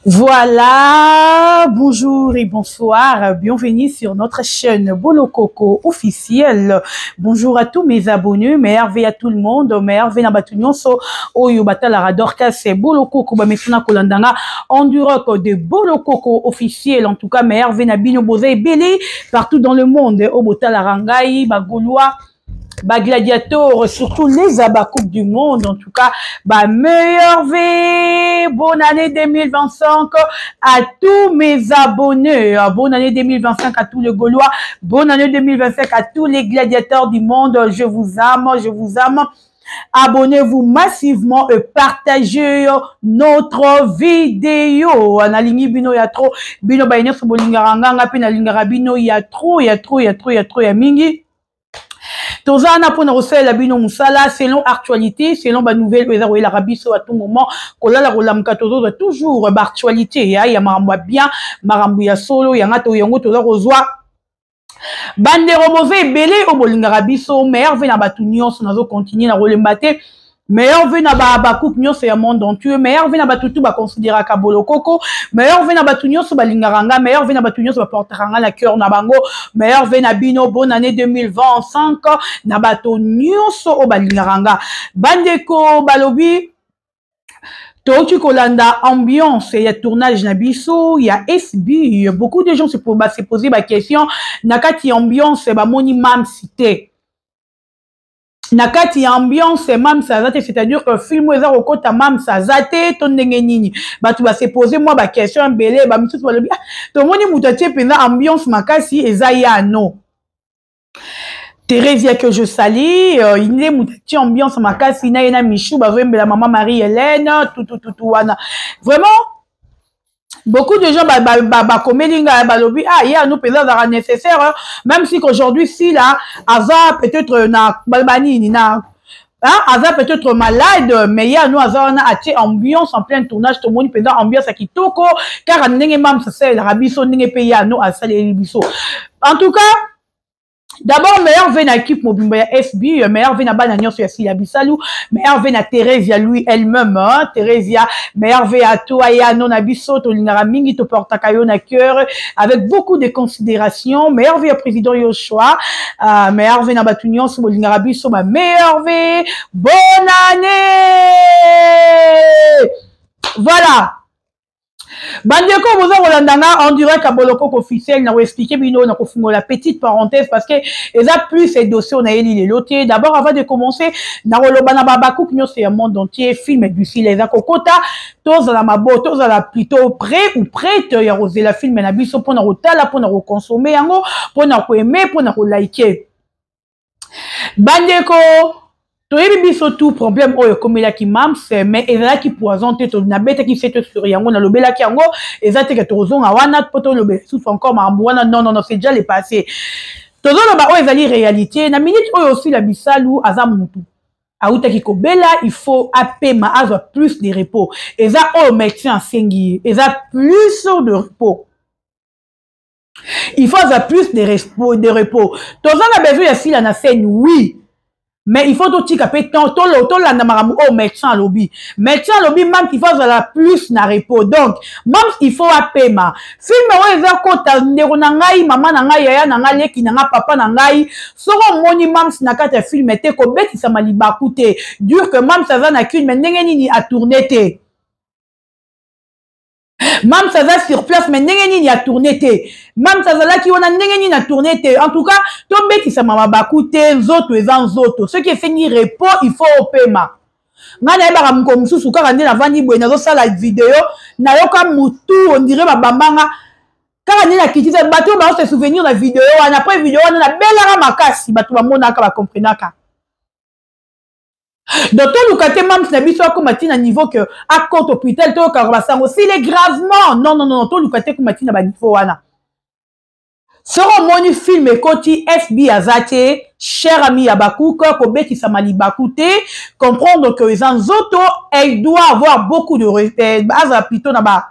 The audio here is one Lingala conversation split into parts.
Voilà, bonjour et bonsoir, bienvenue sur notre chaîne Bolo Coco officielle. Bonjour à tous mes abonnés, merveille à tout le monde, merveille na batunyon so oyo batala radorka c'est Bolo Coco ba mesuna kolandanga en direct de Bolo Coco officiel. En tout cas, merveille na bino bozé belé partout dans le monde au botala rangai ba gaulois bah gladiator, surtout les abacoupes du monde, en tout cas, bah meilleure vie, bonne année 2025 à tous mes abonnés, bonne année 2025 à tous les Gaulois, bonne année 2025 à tous les gladiateurs du monde, je vous aime, je vous aime. Abonnez-vous massivement et partagez notre vidéo. Analingi bino ya trop, bino ba ine so bolingaranga ngapi na lingara bino ya trop, ya mingi. Tozana pour nous la bino musala selon actualité, selon ba nouvelle l'Arabie à tout moment. Kola la rolamka tozo toujours ba actualité ya marambo bien, marambo ya solo ya ngato yongo toza kozwa. Bande romové belé au bolingara biso merve na batu nyonso nazo continuer na rolembate. Meilleur vena ba coupe nyonso ya monde entier, meilleur vena batutu ba considérer ka Bolo Coco, meilleur vena batu nyonso ba lingaranga, meilleur vena batu nyonso ba porteranga la cœur na bango, meilleur vena bino bonne année 2025 na batu nyonso o ba lingaranga. Bandeko balobi Toki Kolanda ambiance, il y a tournage nabiso, il y a SB, beaucoup de gens se poser la question, nakati ambiance ba moni mam cité. Nakati ambiance mam sazate, c'est-à-dire que film eza okota mam sazate ton ndenge nini. Ba tu va se poser moi ba question belé ba mitu ba lobi. To moni mutatie penza ambiance makasi eza ya no. Thérèse que je salue, il est mutatie ambiance makasi na ena Michou ba la maman Marie-Hélène tout wana. Vraiment beaucoup de gens komelinga balobi il y a nous peut-être nécessaire même si qu'aujourd'hui si là Aza peut-être na balbani na Aza peut-être malade mais il y a nous Aza na atie ambiance en plein tournage tout le monde peut-être ambiance à kitoko car ndenge mam ça c'est l'Arabie so ndenge pays à nous à salé biso. En tout cas d'abord, meilleur vena équipe mobimba ya SB, meilleur vena bananion sur Silia Bisalou, meilleur vena Thérèse lui elle-même, Thérèse, meilleur vena toi ya non abisso, to linara mingi to portakayo na cœur, avec beaucoup de considération, meilleur vena président Yoshua, meilleur vena batunion sur linara bisso, meilleur vena, bonne année! Voilà! Bandeko vous en direct à Bolo Coco officiel n'a expliqué bino na kofungo la petite parenthèse parce que les a plus ces dossiers on a éli les lotiers d'abord avant de commencer na rolobana babakou kinyo c'est un monde entier film du fil les a kokota tous la mabo tous la plutôt prêt ou prête ya rosé la film na biso pour na rotala pour na consommer yango pour na ko aimer pour na ko liker bandeko toyebi biso tout problème oyo komela ki mams mais ezala ki poison te to na beta ki fait sur yango na lobela ki yango ezate ke tozonga wana poto lobe souffre encore mambo wana non c'est déjà le passé tozolo ba oyo ezali réalité na minute oyo aussi la bisalu aza mutu auta ki kobela il faut apema aza plus de repos eza oyo médecin sengi eza plus de repos. Il faut avoir plus de repos. Tozana besoin ya fila na scène oui. Mais il faut tout petit capé tant tout la namaramu au médecin lobby. Médecin lobby même il faut avoir plus na repos. Donc même il faut apema. Film ouais za kota ndero na ngai maman na ngai yaya na ngai leki na ngai papa na ngai. Soro moni mam na kata film te ko beti sa maliba coûter. Dur que mam ça va na qu'une mais ndenge nini a tourner te. Mam ça va sur place mais ndenge nini a tourné te mam ça là qui on a ndenge nini a tourné te en tout cas tombe qui ça mama bakute nzoto eza nzoto ce qui est fini repos il faut opema ngana eba ka msusu kaka ndina vandi bwe nazo sala vidéo na yoka mutu on dirait ba bambanga kaka ndina kitisa bato ba se souvenir na vidéo wana après vidéo wana na bela makasi bato ba mona ka ba comprenaka. Donc, tout le côté même, c'est biso comme matin à niveau que à côté hôpital, tout le aussi il est gravement. Non, tout le côté comme matin à niveau wana. Sur mon film et côté FB Azate, cher ami Abakou, Kobe qui s'amali bakouté, comprendre que les autos, elle doit avoir beaucoup de plutôt là-bas.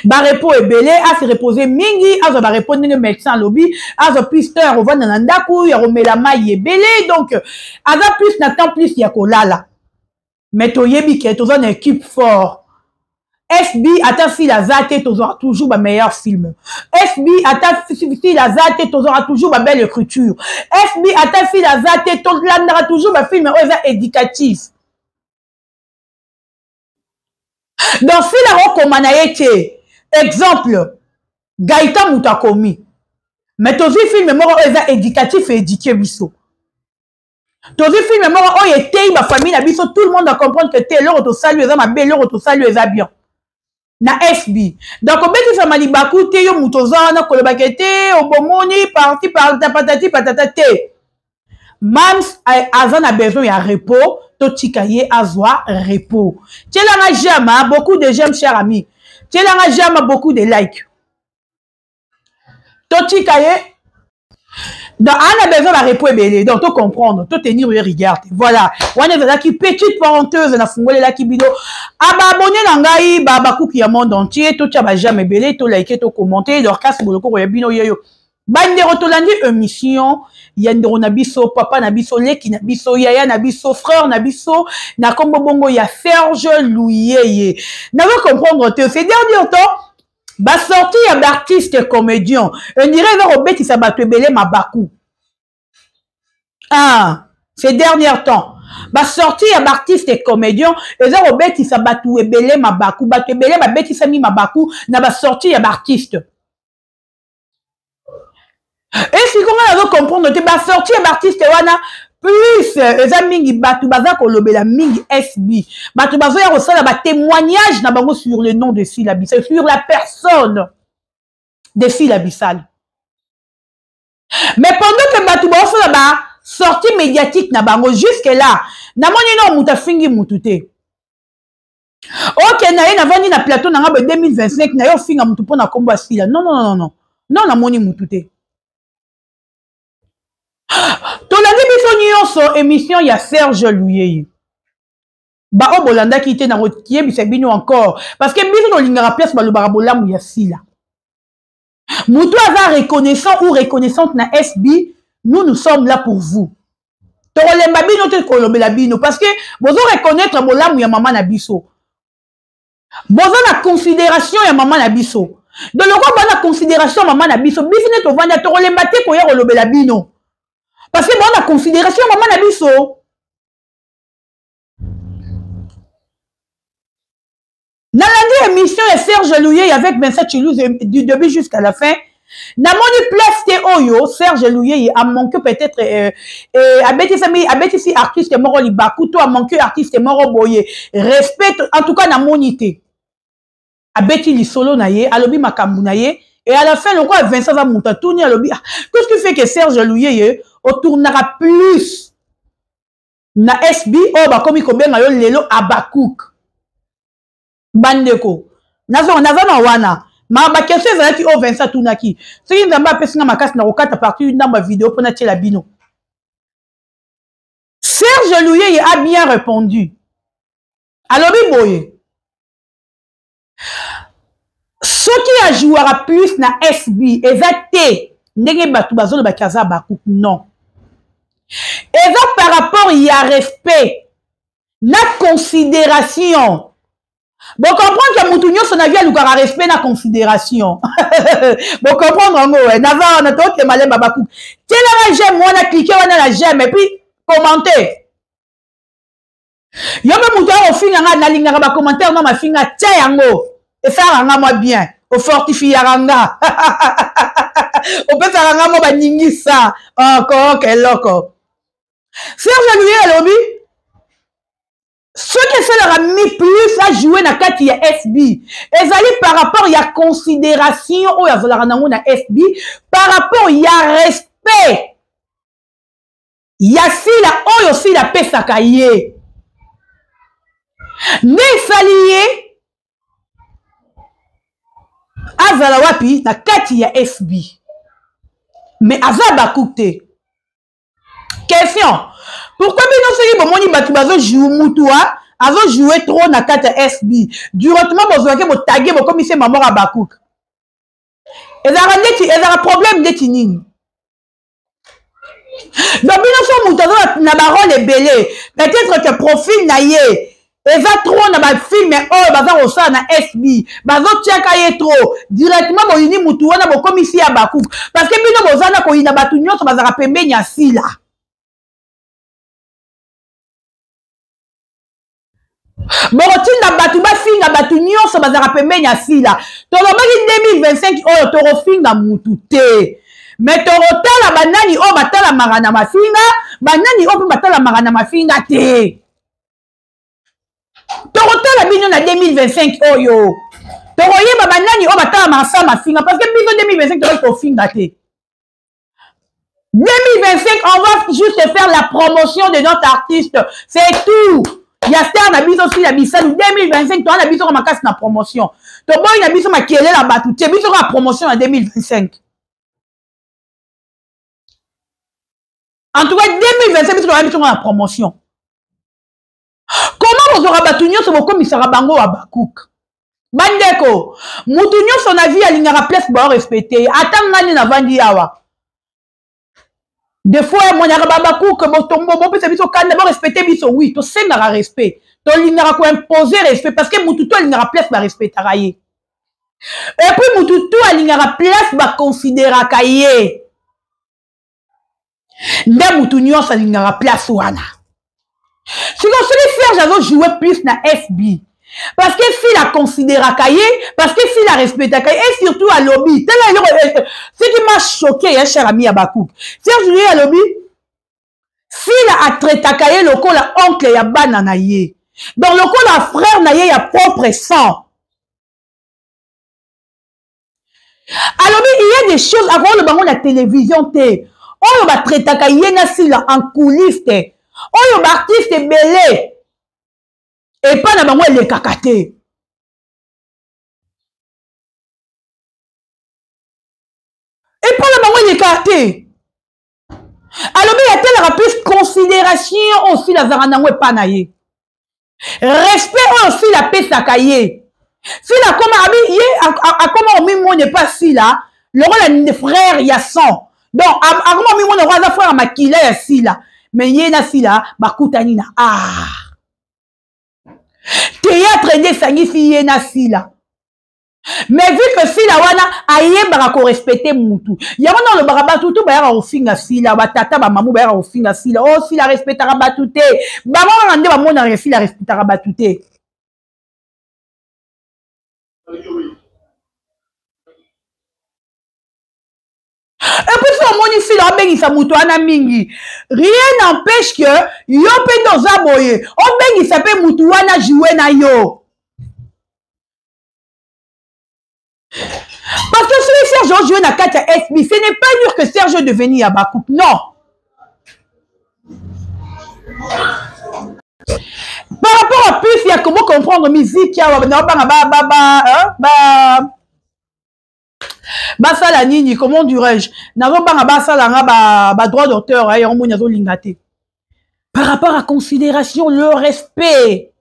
Barepo est belé, à se reposer mingi, à se répondre le médecin lobby, à se pisteur, on va dans l'andakou, il y a la maille est belé, donc, à la plus, n'attend plus, il y a kolala. Mais tu y es une équipe fort. FB ata fil azate t'aura toujours ba meilleur film. FB ata fil azate t'aura toujours ba belle écriture. FB ata fil azate t'aura toujours ba film éducatif. Donc si la recommande été exemple Gaïta Moutakomi. Mais tous les films mort éducatif et éduqué biso. Tous les films mort était ma famille na biso tout le monde a comprendre que t'es l'autre salut eza ma belle l'autre salut eza bien. Na FB. Donc on beti sama libaku te yo mutoza na kolobakete obomoni parti par patati patata te. Mams azan a besoin ya repos to tikaye azwa repos. Tela nga j'aime beaucoup de j'aime cher ami. Tela nga j'aime beaucoup de likes. To tikaye donc, on a besoin de repos belé. Donc, tu comprendre, tu tenir le regard. Voilà. On est là qui petite parenthèse, on a fondé là qui bido. Abonné nangai, babakou qui a monde entier, tu t'as jamais belé, tu liké, tu commenté, leur casse pour le coup, bino yo. Bandero tolandi émission, yandero nabiso, papa nabiso, leki nabiso, yaya nabiso, frère nabiso, na kombo bongo ya Serge Louyeye. N'a pas comprendre, c'est dernier temps. Ba sorti ya d'artiste comédien. On dirait vers Robert qui s'abattu belé mabakou. Ah, ces derniers temps. Ba sorti ya d'artiste comédien. Et vers Robert qui s'abattu belé mabakou. Battu belé ma bête qui s'est mis mabakou. Na ba sorti ya d'artiste. Et si comment on va comprendre que ba sorti ya d'artiste wana plus eza mingi batu baza kolobela mingi SB batu bazo ya rosala ba témoignage na bango sur le nom de Fil Abyssal, sur la personne de Fil Abyssal. Mais pendant que batu bazo la ba sortie médiatique na bango jusque là na moni no muta fingi mutute. OK na ye na vandi na plateau na ngaba 2025 na yo finga mutu pona kombo asila. Non non non non. Non na moni mutute. Tolandi biso nyonso émission ya Serge Louyeye. Ba o bolanda ki te na rotier bisa bino encore parce que biso no lingara place ba lo barabolambu ya sila. Mutu aza reconnaissant ou reconnaissante na SB, nous sommes là pour vous. Tolemba bino te kolobela bino parce que bozo reconnaître bolamu ya maman na biso. Bozo na considération ya maman na biso. De loko ba na considération maman na biso, biso ne to vanda tolemba te ko ya kolobela bino. Parce que bon, la considération, maman n'a biso. Dans la émission de Serge Louyeye avec Vincent Chilouz du début jusqu'à la fin, dans mon place Oyo, Serge Louyeye a manqué peut-être abeti artiste moro libakuto a manqué artiste moro boye. Respect, en tout cas, dans mon ité. Abeti li solo na ye, alobi makambu na ye. Et à la fin, le roi Vincent va monter tourner à l'objet. Qu'est-ce qui fait que Serge Louyeye tournera plus na SB oh bah comme il combien na yo lelo abakouk bandeko nazo na wana ma ba question za ki o Vincent tunaki soki nzamba pesinga makasi na kokata partir na ma vidéo pour na tela bino. Serge Louyeye a bien répondu. Alobi boye ce qui a joué plus na SB ezate ndenge batu bazolo bakaza bakouk non. Et donc, par rapport, il y a respect, la considération. Bon, comprendre que Moutounio, son avis, il y a respect, la considération. Bon, comprendre, en gros, Navarre, on a tout, malais, babakou. Tiens, là, j'aime, on a cliqué, on a la j'aime, et puis, commenter. Y'a même Moutounio, au fin, on a ligne, on a commentaire, on a fin, tiens, en gros. Et ça, on a moi bien. Au fortifié, on a. Au peut, ça, on a moi, ça. Encore, quel loco. Serge Louyeye lobby ce que ça leur a mis plus à jouer na kati ya SB ezali par rapport ya considération ou ya vola nango na SB par rapport ya respect ya sila oyo sila pesaka ye ne saliye azala wapi na kati ya SB mais azaba coûté. Question. Pourquoi bino soki bomoni batu bazo jouer mutua, azo jouer trop na kata SB. Directement bozo ke bo taguer bo comme c'est maman à Bakouk. Ezara problème de tinini. Donc bino so mutua na ba rôle belé. Peut-être que profil na ye eza trop na ba film oyo baza kosala na SB bazotiaka ye trop directement boyini mutu wana bokomisi ya bakuku parce que bino bozana koyina bato nyonso bazaka pembeni ya sila bokotinda bato bafinga bato nyonso bazaka pembeni ya sila tolobaki 2025 oyo tokofinga mutu te mais tokotala banani oyo batalamaka na mafinga banani oyo mpe batalamaka na mafinga te tokotala bino na 2025 oyo tokoyeba banani oyo batalamaka sa mafinga parce que biso 2025 tokoki kofinga te 2025 on va juste faire la promotion de notre artiste c'est tout ya star na biso si na bisalu 2025 toa na biso ko makasi na promotion toboyi na biso makelela bato te biso ko promotion na 2025 en tout cas 2025 biso toa biso ko na promotion comment bozora bato nyonso bokomisaka bango wa bakuka bandeko mutu nyonso na vie alingaka place bao respecte ata ngani na vandi awa des fois monaka babakuka botombo bopesa biso kanda bo respecter biso oui to sengaka respect to lingaka ko imposer respect parce que mutu to alingaka place ba respectaka ye et puis mutu to alingaka place ba considéraka ye nde mutu nyonso alingaka place wana siko soki Serge azo jouer plus na FB parce que si la considéraka ye parce que si la respectaka ye et surtout à lobby ce qui m'a choqué cher ami ya bakouk Serge lui à lobby si la atraitaka ye lokola oncle ya bana na ye donc lokola frère na ye ya propre sang à lobby il y a des choses avant le bango la télévision te oyo batraitaka ye na sila en coulisses te oyo ba artiste belé et pas na bango elekaka te et pas na bango elekaka te alobi yatelaka plus considération aussi lazaka nango epa na ye respect oyo aussi lapesaka ye sila akoma abi ye akoma omimone pas sila lokola frère ya sang donc akoma omimone oko aza frère makila ya sila mais ye na sila bakutani na théâtre nde esangisi ye na sila mais vu que sila wana ayebaka korespecte mutu yango na olobaka bato to bayaka kofinga sila batata bamamu bayaka kofinga sila o sila respectaka bato te bango wana nde bamonaka sila respectaka bato te et puis si omoni sila obengisa mutu wana mingi rien n'empêche que yo mpe nde oza boye obengisa mpe mutu wana joue na yo parce que si Serge joue na kati ya SB ce n'est pas dur que Serge devenir ya bakouk non par rapport à plus il y a comment comprendre musique ya basala nini comment dirais-je nazobanga basalanga ba droit d'auteur yango moni azolinga te par rapport à considération le respect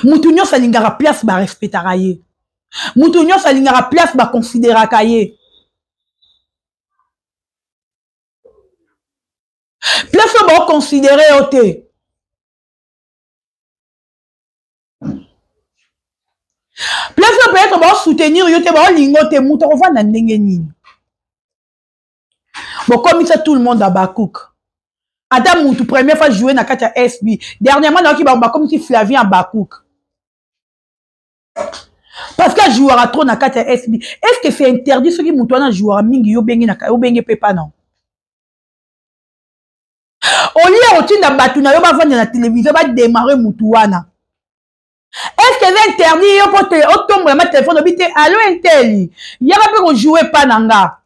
mutu nyonso alingaka place barespectaka ye mutu nyonso alingaka place baconsidéraka ye place oyo baoconsidere yo te place oyo peut-être baosoutenir yo te baolinga te mutu akovanda ndenge nini bokomisa tout le monde à bakouk ata mutu première fois jouer na kati ya SB dernièrement naoki bakomisi Flavien à bakouk parce que jouera trop na kati ya SB est-ce que c'est interdit soki mutu wana jouera mingi yo bengi pepa non olia otinda bato na yo bavanda na télévision badémarre mutu wana est-ce que c'est interdit yo po otombola ma téléphone obi te allo inteli yaka mpe kojoue pa na nga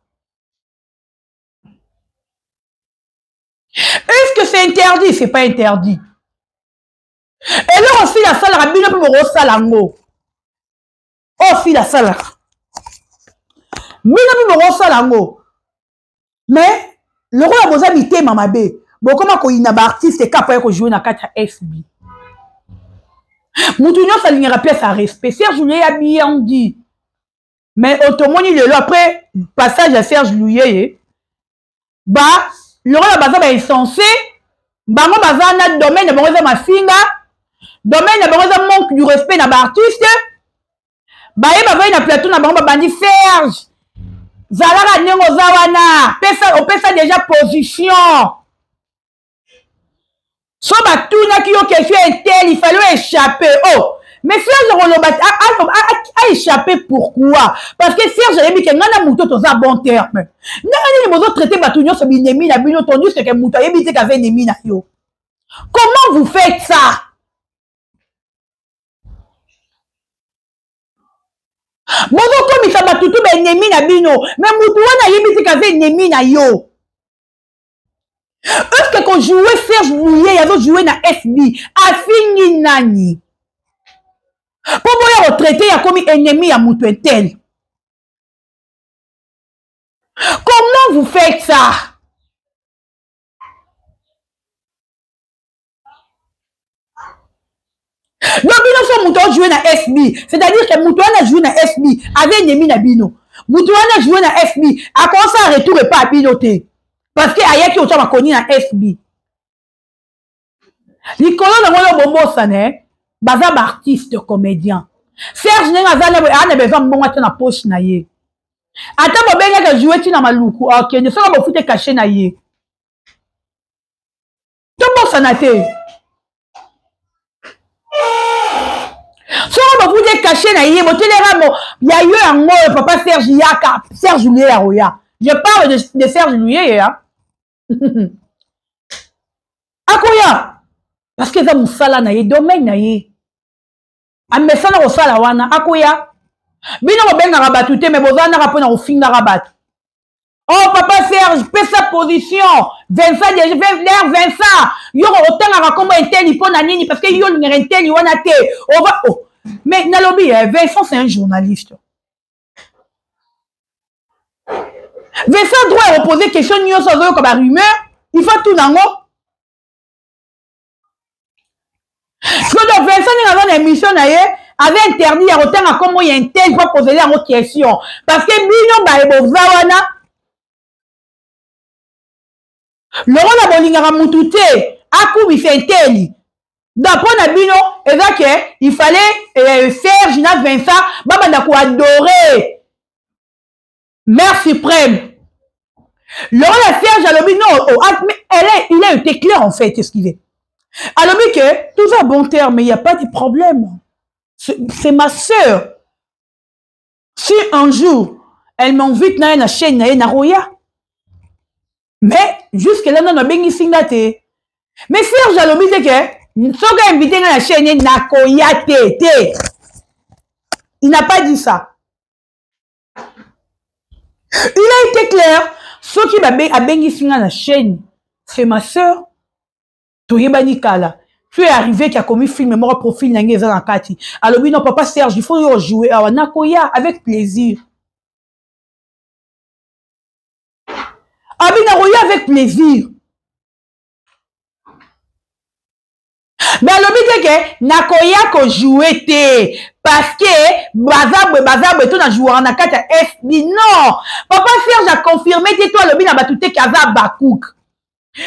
est-ce que c'est interdit c'est pas interdit et là aussi la salle rabino mpe bokosala ngo aussi la salle bino mpe bokosala ngo mais lokola boza mitema mabe bokoma koyina baartiste kapa ya kojoue na kati ya SB mutu nyonso alingaka place ya respect Serge Louye ya bien dit mais otomoni lelo après passage ya Serge Louye lokola baza baessence bango baza na domaine na bango eza mafinga, domaine na bango eza manque du respect na baartiste, baye bavai na plateau na bango babandi Serge zalaka ndenge oza wana opesa déjà position so batunaki yo question intel il fallait échapper. Oh mais Serge a échappé pourquoi? Parce que Serge a dit que ngana muto toza bon terme ngana ni bozo traiter batu nyonso binemi na bino tondu ce que muto yebi te kave nemi na yo. Comment vous faites ça? Bozo komisa batutu benemi na bino mais mutu wana yebi te kave nemi na yo. Est-ce que quand jouait Serge Louye yazo jouer na FB afini nani? Pour vous retraiter ya komi ennemi ya mutu tel. Comment vous faites ça? Donc, bino so muto jouer na FB, c'est-à-dire que muto a joué na FB avec ennemi na bino. Muto a joué na FB, a commencé à retourner pas à binoté. Parce que ayaki ocha makoni na FB. Likolo na ngolo bombo sané, baza ba artiste comédien. Serge nenga zana ana besoin mbonga te na poche na ye. Ata bobenga ka jouer ti na maluku, OK, ne sera bo fute caché na ye. To bo sanate. Sera bo fute caché na ye, bo telera mo ya yo yango papa Serge Yaka, Serge Louye ya roya. Je parle de Serge Louye hein. Akoya parce que ça musala na ye domaine na ye amesana ko sala wana akoya bino ko benga rabatu te mais bozana ka pona ko finga rabatu. Oh papa Serge pesa position Vincent Vincent yo ko tanga ka kombo inteli pona nini parce que yo ngere inteli wana te on va oh mais nalobi Vincent c'est un journaliste. Vincent doit reposer question nyonso zo ko ba rumeur, il faut tout nango. Parce que Vincent dans une émission avait interdit à autant à comment il y a un tel pour poser la question parce que bino ba eboza wana le rôle a bolinga mutute akubi fenteli d'après na bino et il fallait faire Gina Vincent baba ko adorer mère suprême. Le rôle à Serge Alobi non il a été clair en fait ce qu'il est. Alors que tout ça bon terme mais il n'y a pas de problème. C'est ma soeur. Si un jour elle m'invite dans la chaîne na roya mais jusque là non bengi singate mais Serge Alobi dit que soka invité dans la chaîne na koya te il n'a pas dit ça. Il a été clair ce qui a bengi singa la chaîne c'est ma soeur. Toyebani kala. Tu es arrivé qui a commis film mon profil na ngeza na kati. Alors oui non papa Serge, il faut jouer à nakoya avec plaisir. Abina roya avec plaisir. Mais alors dit que nakoya ko jouer te parce que bazabwe tout na jouer na kati FB non. Papa Serge a confirmé que toi le bina batute kaza bakouk.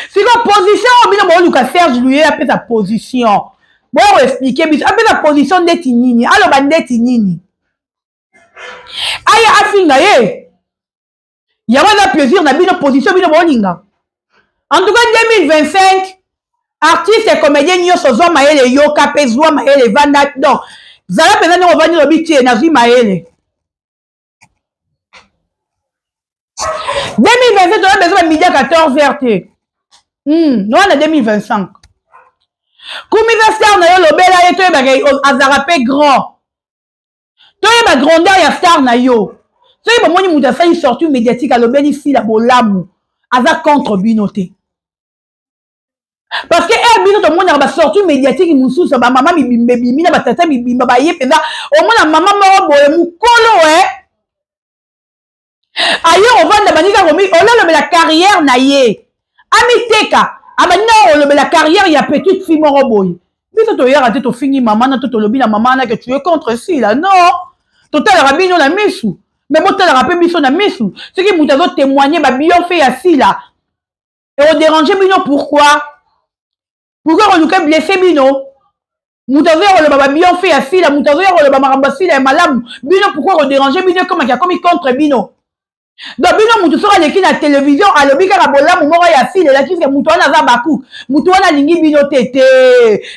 Si la position, on va Serge Louye a fait sa position. Bon, on va expliquer, mais a fait sa position de Tinini. Alors, on va Tinini. Aïe, afinga, il y a un plaisir, on a une position, en tout cas, 2025, artistes et comédiens, ils sont zoom maële, yoka, pezoa maële, vanda, donc, Zala Pézane, on va dire le bitier, nazi maële. 2027, on a besoin de midi à 14h. Non, on est 2025. Combien star na yo lobela ye to ba azarape grand. To ye ba grandeur ya star na yo. So ye ba moni muta sa sortie médiatique à lobeli fi la bolamu. Aza contre binoté. Parce que elle bino to mona ba sortie médiatique mususu ba maman mi bimbi na ba tata mi bimba ba ye penda o mona maman mo boye mu kolo ayo on va na banika komi on a la carrière na ye. Amiteka, abana la carrière il y a petite fille mon boy. Mais toi hier à te fini maman na to lobi la maman na que tu es contre si là non. Total rabino la misu. Mais bon tu rappelles biso na misu. Ce qui mutazo témoigner ba bien fait assis là. Et on dérangeait bino pourquoi? pourquoi on nous blessé bino Moutazo le baba bien fait à fila moutazo le baba marambasila et malam bino pourquoi on déranger bino comme il a commis contre bino donc bino mutu sera l'équipe na télévision à l'obi kaka bola mumoro ya fila la kisi mutu wana za baku mutu wana lingi bino tete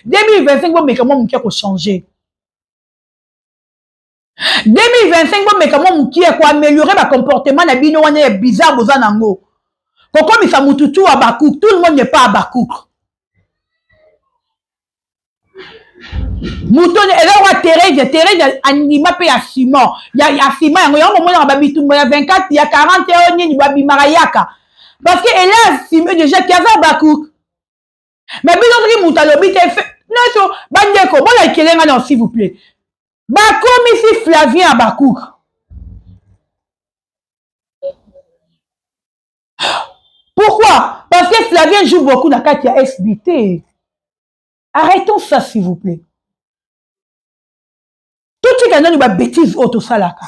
2025 bon mais comment mukia ko changer 2025 bon mais comment mukia ko améliorer ba comportement na bino wana bizarre boza nango comme ça mutu tout à baku tout le monde n'est pas à baku Mouton et là Thérèse anima pe ya ciment ya ciment yango yango mona ba bitumba ya 24 ya 40 ni ba bimarayaka parce que elle a ciment déjà qui avait bakouk mais bizondri moutalobi te fait non so bandeko bona kelenga non s'il vous plaît ba comme ici Flavien à bakouk pourquoi parce que Flavien joue beaucoup dans carte ya SBT arrêtons ça s'il vous plaît. Tout ce qui est une bêtise auto salaka.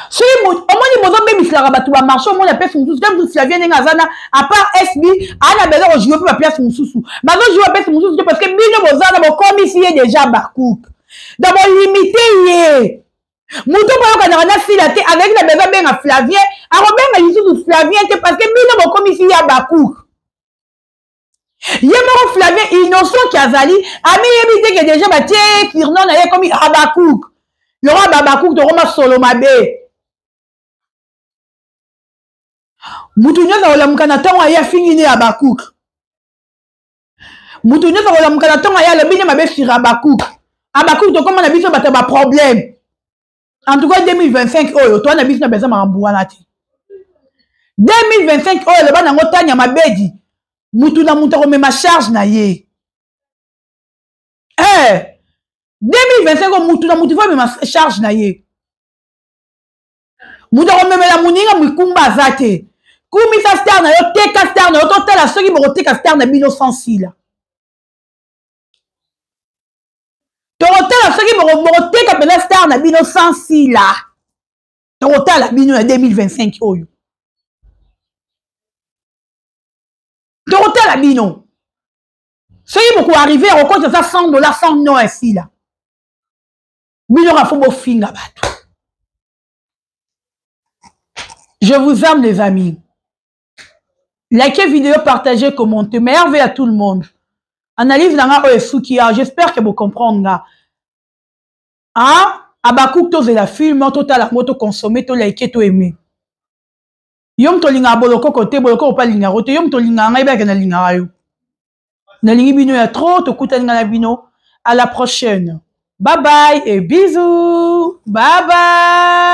Si on m'a dit que je vais faire marcher, on m'a dit que je vais faire à part SB, on a besoin de jouer pour la place Moussou. Maintenant, je vais faire Moussou parce que Bino Bozana, comme ici, est déjà Bakouk. D'abord, limité. Mouton pas qu'on a filaté avec la besoin bien à Flavien. Alors, bien à l'issue de Flavien, parce que Bino comme ici, à Bakouk. Yémo Flavien innocent qui a zali, ami yébité que déjà bah tiens, Firnon a comme Abakouk. Il y aura Babakouk de Roma Solomabe. Moutounyo za ola mukana tonga ya fini Abakouk. Moutounyo za ola mukana tonga ya le bine mabe sur Abakouk. Abakouk to comment on a vu ça ba problème. En tout cas 2025 oh toi on a vu ça besoin mambouana ti. 2025 oh le bana ngotanya mabedi. Moutou na mouta comme ma charge na ye. 2025 ko moutou na moutou va ma charge na ye. Mouta comme la mouninga mwikumba zate. Kumi sa star na yo teka star na yo to tela soki mo teka star na bino sensi la. To tela soki mo teka bela star na bino sensi la. To tela bino na 2025 oyo. Total abino. Soyez beaucoup arrivé à compte ça $100 sans non ici là. Bino a fait beau finga bato. Je vous aime les amis. Likez vidéo, partagez, commentez. Merveille à tout le monde. Analyse dans la Soukia. J'espère que vous comprenez. Hein? Abakouk to la film, total la moto consommer, to liker, to aimer. Yom to linga boloko kote boloko pa linga rote yom to linga ngai ba kana linga yo na lingi bino ya trop to kuta linga na bino à la prochaine bye bye et bisous bye bye.